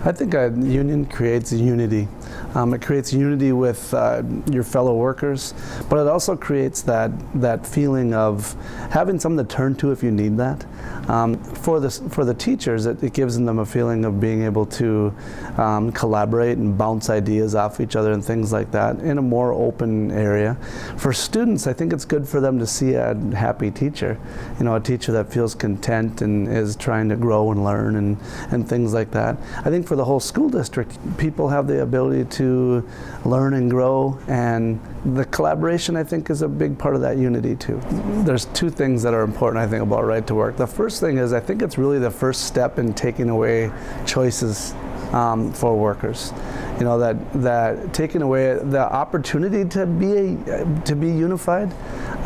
I think a union creates unity. It creates unity with your fellow workers, but it also creates that feeling of having something to turn to if you need that. For the teachers, it gives them a feeling of being able to collaborate and bounce ideas off each other and things like that in a more open area. For students, I think it's good for them to see a happy teacher, a teacher that feels content and is trying to grow and learn and things like that. I think for the whole school district, people have the ability to learn and grow, and the collaboration, I think, is a big part of that unity too. There's two things that are important, I think, about right to work. The first thing is, I think it's really the first step in taking away choices for workers. That taking away the opportunity to be unified.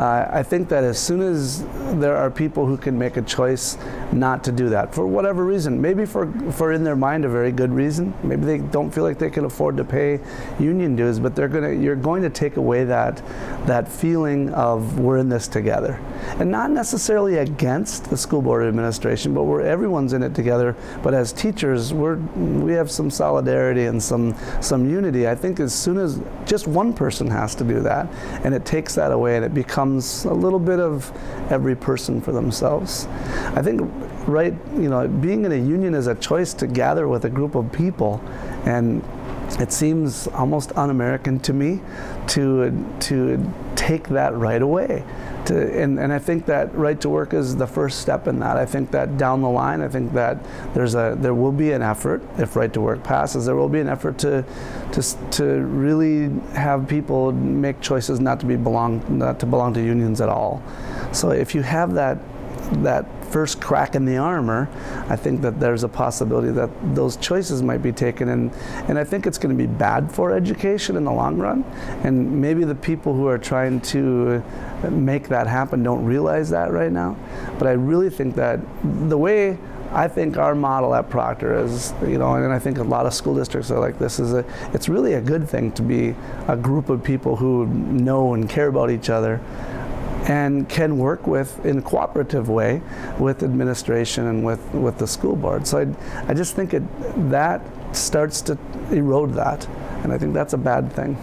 I think that as soon as there are people who can make a choice not to do that for whatever reason, maybe for in their mind a very good reason, maybe they don't feel like they can afford to pay union dues, but you're going to take away that feeling of we're in this together, and not necessarily against the school board administration, but everyone's in it together. But as teachers, we have some solidarity and some unity. I think as soon as just one person has to do that, and it takes that away, and it becomes a little bit of every person for themselves. I think being in a union is a choice to gather with a group of people, and it seems almost un-American to me to take that right away. And I think that right to work is the first step in that. I think that down the line, I think that there will be an effort, if right to work passes, there will be an effort to really have people make choices not to belong to unions at all. So if you have that first crack in the armor, I think that there's a possibility that those choices might be taken, and I think it's going to be bad for education in the long run, and maybe the people who are trying to make that happen don't realize that right now. But I really think that the way I think our model at Proctor is, and I think a lot of school districts are like this, it's really a good thing to be a group of people who know and care about each other and can work in a cooperative way with administration and with the school board. So I just think that starts to erode that, and I think that's a bad thing.